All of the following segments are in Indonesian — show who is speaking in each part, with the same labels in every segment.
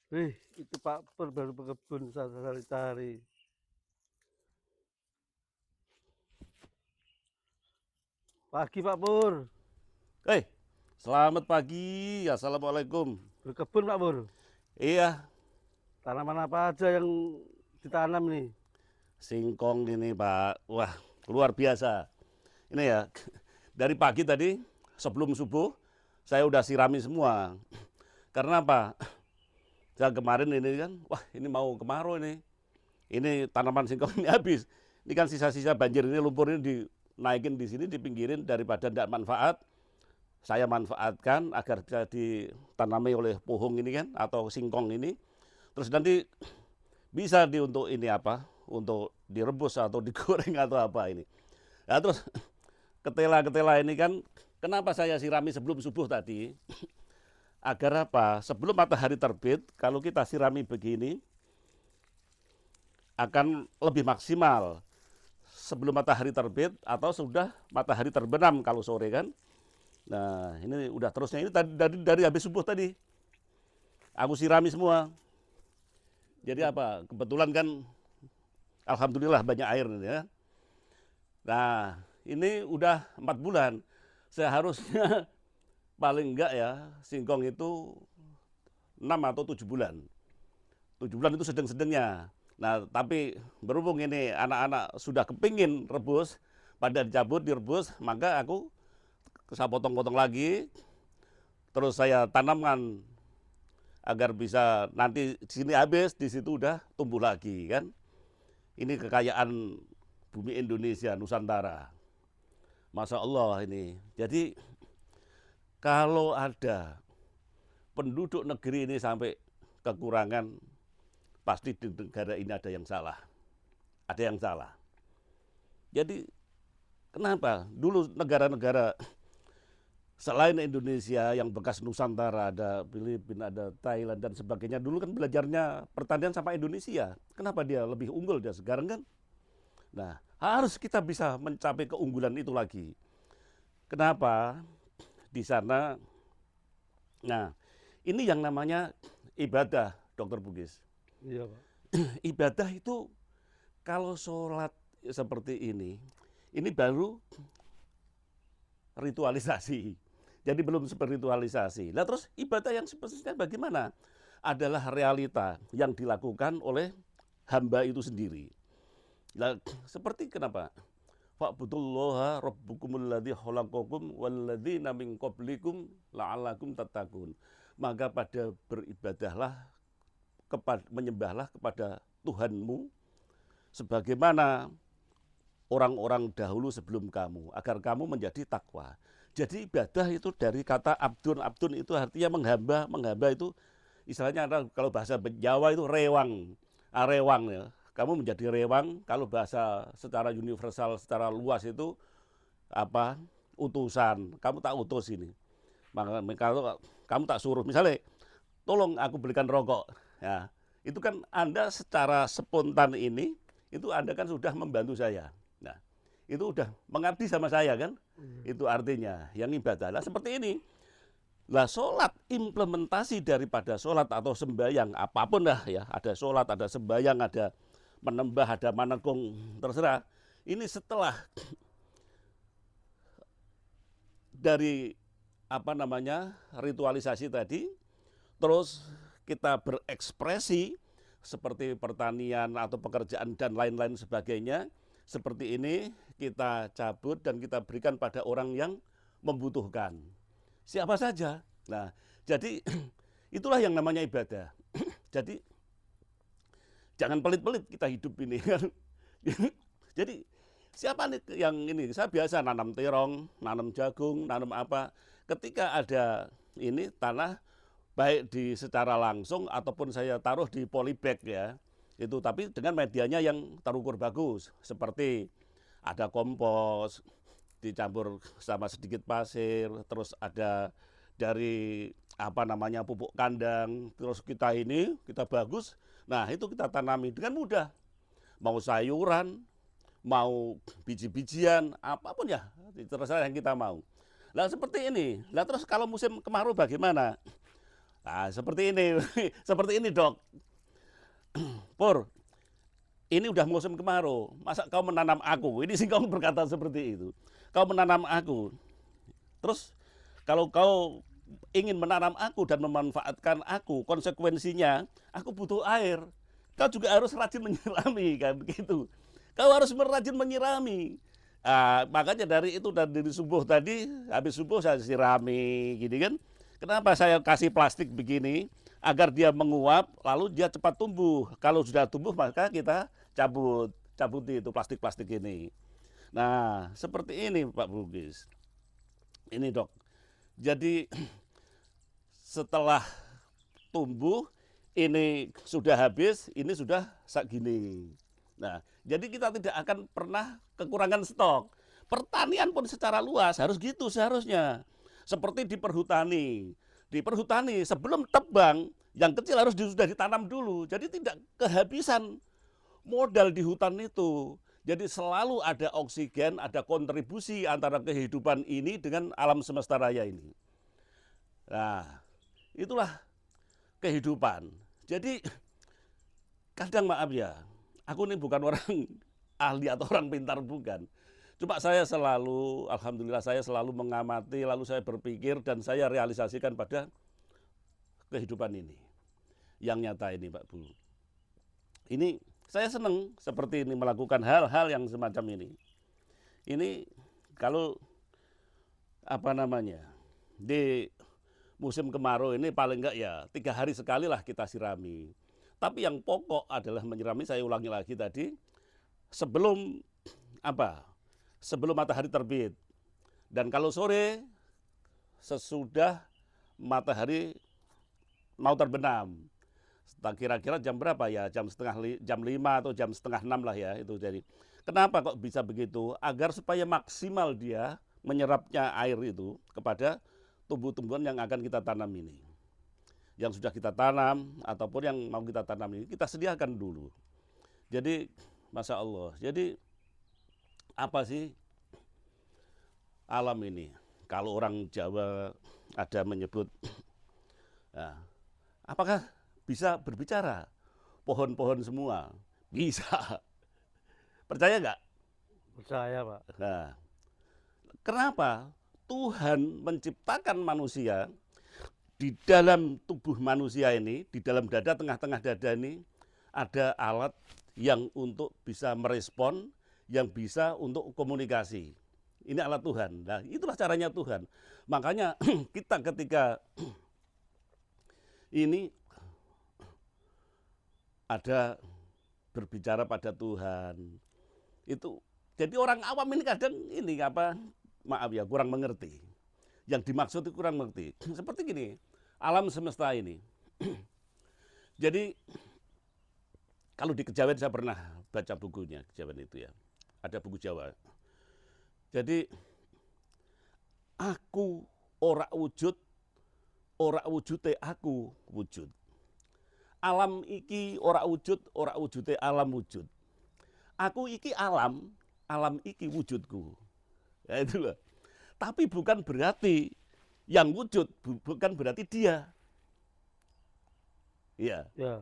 Speaker 1: Itu Pak Pur baru berkebun saya cari-cari. Pagi Pak Pur,
Speaker 2: Eh, selamat pagi. Assalamualaikum.
Speaker 1: berkebun Pak Pur.
Speaker 2: Iya,
Speaker 1: Tanaman apa aja yang ditanam nih?
Speaker 2: singkong ini Pak. Wah, luar biasa. Ini ya, dari pagi tadi sebelum subuh saya udah sirami semua. Karena apa? Saya kemarin ini kan, wah ini mau kemarau ini. Ini tanaman singkong ini habis. Ini kan sisa-sisa banjir ini lumpur ini dinaikin di sini, dipinggirin daripada tidak manfaat. Saya manfaatkan agar bisa ditanami oleh pohon ini kan atau singkong ini. Terus nanti bisa untuk ini apa? Untuk direbus atau digoreng atau apa ini. Nah, terus ketela-ketela ini kan kenapa saya sirami sebelum subuh tadi? Agar apa? Sebelum matahari terbit, kalau kita sirami begini akan lebih maksimal sebelum matahari terbit atau sudah matahari terbenam kalau sore kan. Nah, ini udah terusnya ini tadi dari habis subuh tadi. Aku sirami semua. Jadi apa? Kebetulan kan alhamdulillah banyak air ini ya. Nah, ini udah 4 bulan. Seharusnya paling enggak ya, singkong itu 6 atau 7 bulan. 7 bulan itu sedang-sedangnya. Nah, tapi berhubung ini anak-anak sudah kepingin rebus, pada dicabut, direbus, maka aku saya potong-potong lagi, terus saya tanamkan agar bisa nanti di sini habis, di situ udah tumbuh lagi kan. Ini kekayaan bumi Indonesia, Nusantara. Masya Allah ini. Jadi kalau ada penduduk negeri ini sampai kekurangan, pasti di negara ini ada yang salah. Ada yang salah. Jadi kenapa? Dulu negara-negara selain Indonesia yang bekas Nusantara, ada Filipina, ada Thailand dan sebagainya. Dulu kan belajarnya pertanian sama Indonesia. Kenapa dia lebih unggul dia sekarang kan? Nah, harus kita bisa mencapai keunggulan itu lagi. Kenapa? Di sana, nah ini yang namanya ibadah, Dokter Bugis.
Speaker 1: Iya Pak.
Speaker 2: Ibadah itu kalau sholat seperti ini baru ritualisasi. Jadi belum spiritualisasi. Nah terus ibadah yang sebenarnya bagaimana? Adalah realita yang dilakukan oleh hamba itu sendiri. Nah, seperti kenapa? Fa'budullaha rabbukumul ladzi khalaqakum walladzina min qablikum la'allakum tattaqun. Maka pada beribadahlah menyembahlah kepada Tuhanmu sebagaimana orang-orang dahulu sebelum kamu agar kamu menjadi takwa. Jadi ibadah itu dari kata abdun. Abdun itu artinya menghamba. Menghamba itu istilahnya kalau bahasa Jawa itu rewang. Rewang ya. Kamu menjadi rewang. Kalau bahasa secara universal, secara luas itu apa? Utusan. Kamu tak utus ini. Maka kalau kamu tak suruh, misalnya, tolong aku belikan rokok. Ya, itu kan Anda secara spontan ini, itu Anda kan sudah membantu saya. Nah, itu udah mengabdi sama saya kan?
Speaker 1: Iya.
Speaker 2: Itu artinya yang ibadah. Lah seperti ini. Lah sholat, implementasi daripada sholat atau sembahyang, apapun lah ya. Ada sholat, ada sembahyang, ada menembah, ada manekung, terserah. Ini setelah dari apa namanya ritualisasi tadi, terus kita berekspresi seperti pertanian atau pekerjaan dan lain-lain sebagainya, seperti ini kita cabut dan kita berikan pada orang yang membutuhkan. Siapa saja. Nah, jadi itulah yang namanya ibadah. Jadi jangan pelit-pelit kita hidup ini kan. Jadi siapa nih yang ini? Saya biasa nanam terong, nanam jagung, nanam apa. Ketika ada ini tanah baik di secara langsung ataupun saya taruh di polybag ya. Itu tapi dengan medianya yang terukur bagus seperti ada kompos dicampur sama sedikit pasir, terus ada dari apa namanya pupuk kandang, terus kita bagus. Nah, itu kita tanami dengan mudah. Mau sayuran, mau biji-bijian, apapun ya, terserah yang kita mau. Nah, seperti ini. Nah, terus kalau musim kemarau bagaimana? Nah, seperti ini, seperti ini dok. Pur, ini udah musim kemarau, masa kau menanam aku? Ini sih kau berkata seperti itu. Kau menanam aku, terus kalau kau ingin menanam aku dan memanfaatkan aku, konsekuensinya aku butuh air. Kau juga harus rajin menyirami kan begitu. Kau harus rajin menyirami. Makanya dari itu dari subuh tadi, habis subuh saya sirami gini kan. Kenapa saya kasih plastik begini? Agar dia menguap, lalu dia cepat tumbuh. Kalau sudah tumbuh maka kita cabuti itu plastik-plastik ini. Nah, seperti ini Pak Bugis. Ini dok. Jadi setelah tumbuh ini sudah habis, ini sudah segini. Nah, jadi kita tidak akan pernah kekurangan stok. Pertanian pun secara luas harus gitu seharusnya. Seperti di perhutani. Di perhutani sebelum tebang, yang kecil harus sudah ditanam dulu. Jadi tidak kehabisan modal di hutan itu. Jadi selalu ada oksigen, ada kontribusi antara kehidupan ini dengan alam semesta raya ini. Nah, itulah kehidupan. Jadi kadang maaf ya, aku ini bukan orang ahli atau orang pintar bukan. Cuma saya selalu, alhamdulillah saya selalu mengamati, lalu saya berpikir dan saya realisasikan pada kehidupan ini. Yang nyata ini Pak Bu. Ini saya senang seperti ini melakukan hal-hal yang semacam ini. Ini kalau apa namanya di musim kemarau ini paling enggak ya 3 hari sekali lah kita sirami. Tapi yang pokok adalah menyirami, saya ulangi lagi tadi, sebelum apa? Sebelum matahari terbit. Dan kalau sore sesudah matahari mau terbenam. Kira-kira jam berapa ya? Jam 5 atau jam setengah 6 lah ya itu. Jadi kenapa kok bisa begitu? Agar supaya maksimal dia menyerapnya air itu kepada tumbuh-tumbuhan yang akan kita tanam ini. Yang sudah kita tanam ataupun yang mau kita tanam ini kita sediakan dulu. Jadi Masya Allah. Jadi apa sih alam ini? Kalau orang Jawa ada menyebut, nah, apakah bisa berbicara? Pohon-pohon semua bisa. Percaya nggak?
Speaker 1: Percaya Pak.
Speaker 2: Nah, kenapa Tuhan menciptakan manusia di dalam tubuh manusia ini, di dalam dada, tengah-tengah dada ini ada alat yang untuk bisa merespon, yang bisa untuk komunikasi. Ini alat Tuhan. Nah, itulah caranya Tuhan. Makanya kita ketika ini ada berbicara pada Tuhan, itu jadi orang awam ini kadang ini apa, maaf ya, kurang mengerti. Yang dimaksud itu kurang mengerti. Seperti gini, alam semesta ini. Jadi kalau di Kejawen saya pernah baca bukunya Kejawen itu ya. Ada buku Jawa. Jadi aku ora wujute aku wujud. Alam iki ora wujute alam wujud. Aku iki alam, alam iki wujudku. Ya itu loh. Tapi bukan berarti yang wujud bukan berarti dia. Iya.
Speaker 1: Ya.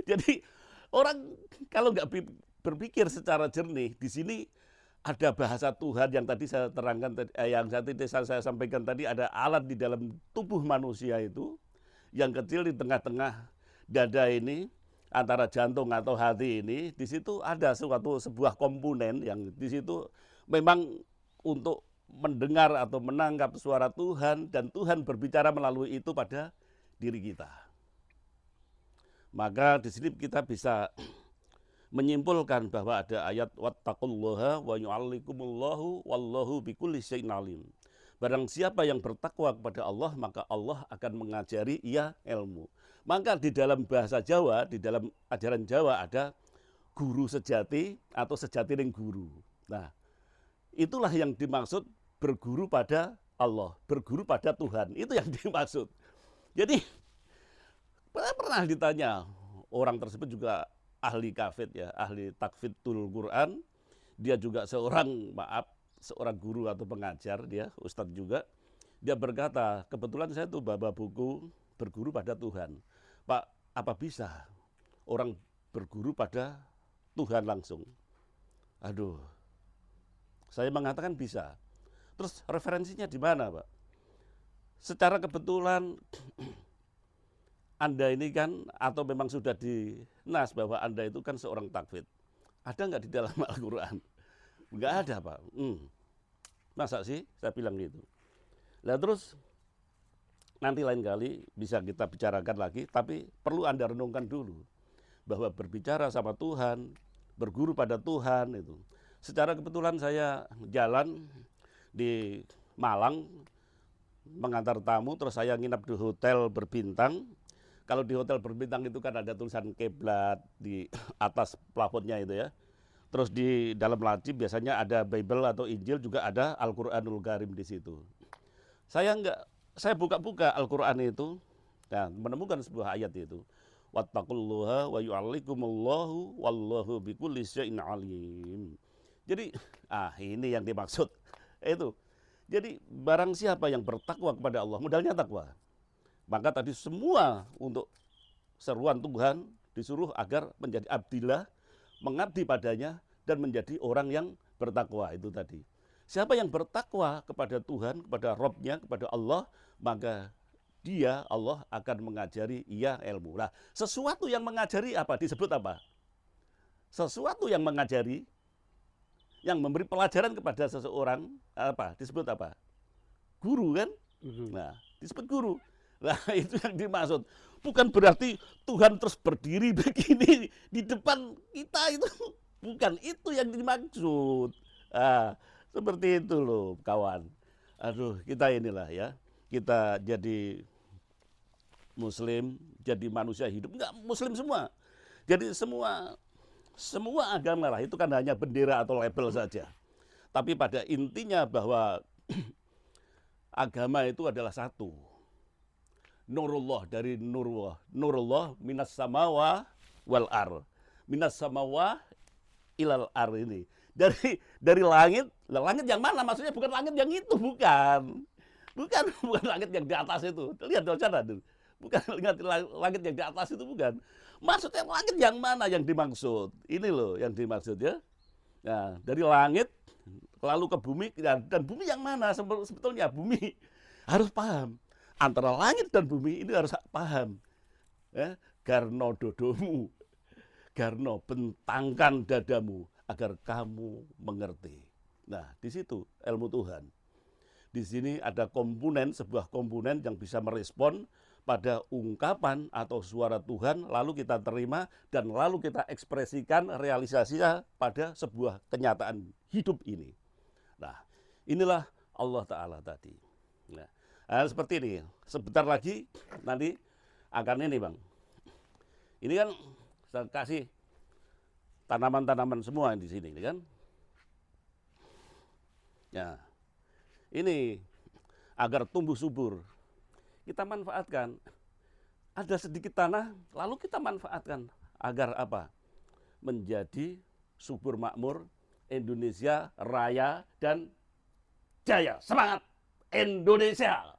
Speaker 2: Jadi orang kalau nggak berpikir secara jernih, di sini ada bahasa Tuhan yang tadi saya terangkan, yang saya sampaikan tadi, ada alat di dalam tubuh manusia itu, yang kecil di tengah-tengah dada ini, antara jantung atau hati ini, di situ ada sebuah komponen yang di situ memang untuk mendengar atau menangkap suara Tuhan, dan Tuhan berbicara melalui itu pada diri kita. Maka di sini kita bisa menyimpulkan bahwa ada ayat wattaqullaha wa yu'allikumullahu wallahu bikulli syai'in alim. Barang siapa yang bertakwa kepada Allah, maka Allah akan mengajari ia ilmu. Maka di dalam bahasa Jawa, di dalam ajaran Jawa ada guru sejati atau sejati ning guru. Nah, itulah yang dimaksud berguru pada Allah, berguru pada Tuhan. Itu yang dimaksud. Jadi pernah ditanya, orang tersebut juga ahli kafid ya, ahli takfidul Quran. Dia juga seorang guru atau pengajar, dia ustadz juga. Dia berkata, kebetulan saya tuh bawa buku Berguru pada Tuhan. Pak, apa bisa orang berguru pada Tuhan langsung? Aduh, saya mengatakan bisa. Terus referensinya di mana, Pak? Secara kebetulan Anda ini kan, atau memang sudah dinas bahwa Anda itu kan seorang takfid. Ada nggak di dalam Al-Quran? Nggak ada, Pak. Masa sih? Saya bilang gitu. Nah terus nanti lain kali bisa kita bicarakan lagi, tapi perlu Anda renungkan dulu bahwa berbicara sama Tuhan, berguru pada Tuhan itu. Secara kebetulan saya jalan di Malang mengantar tamu, terus saya nginap di hotel berbintang. Kalau di hotel berbintang itu kan ada tulisan kiblat di atas plafonnya itu ya. Terus di dalam laci biasanya ada Bible atau Injil, juga ada Al-Qur'anul Karim di situ. Saya buka-buka Al-Qur'an itu, nah, menemukan sebuah ayat itu. Wattaqullaha wa yu'allikumullahu wallahu bikulli syai'in alim. Jadi, ini yang dimaksud. Itu. Jadi, barang siapa yang bertakwa kepada Allah, modalnya takwa. Maka tadi semua untuk seruan Tuhan disuruh agar menjadi abdillah, mengabdi padanya, dan menjadi orang yang bertakwa itu tadi. Siapa yang bertakwa kepada Tuhan, kepada Robnya, kepada Allah, maka dia, Allah akan mengajari ia ilmu. Nah, sesuatu yang mengajari apa? Disebut apa? Sesuatu yang mengajari, yang memberi pelajaran kepada seseorang, apa? Disebut apa? Guru kan? Nah, disebut guru. Nah, itu yang dimaksud. Bukan berarti Tuhan terus berdiri begini di depan kita, itu bukan itu yang dimaksud. Seperti itu loh kawan. Aduh, kita inilah ya, kita jadi Muslim, jadi manusia hidup, enggak Muslim semua. Jadi semua agama lah, itu kan hanya bendera atau label saja. Tapi pada intinya bahwa agama itu adalah satu. Nurullah, dari Nurullah. Nurullah minas samawa wal ar. Minas samawa ilal ar ini. Dari langit, langit yang mana? Maksudnya bukan langit yang itu, bukan. Bukan langit yang di atas itu. Lihat di sana tuh. Bukan langit yang di atas itu, bukan. Maksudnya langit yang mana yang dimaksud? Ini loh yang dimaksud ya. Nah, dari langit lalu ke bumi, dan bumi yang mana sebetulnya? Bumi harus paham. Antara langit dan bumi ini harus paham. Ya, Garno dodomu, Garno bentangkan dadamu agar kamu mengerti. Nah, di situ ilmu Tuhan. Di sini ada komponen, sebuah komponen yang bisa merespon pada ungkapan atau suara Tuhan, lalu kita terima dan lalu kita ekspresikan realisasinya pada sebuah kenyataan hidup ini. Nah, inilah Allah Ta'ala tadi. Nah, seperti ini. Sebentar lagi nanti akan ini Bang. Ini kan saya kasih tanaman-tanaman semua di sini kan. Ya. Ini agar tumbuh subur. Kita manfaatkan. Ada sedikit tanah, lalu kita manfaatkan agar apa? Menjadi subur makmur, Indonesia raya dan jaya. Semangat Indonesia.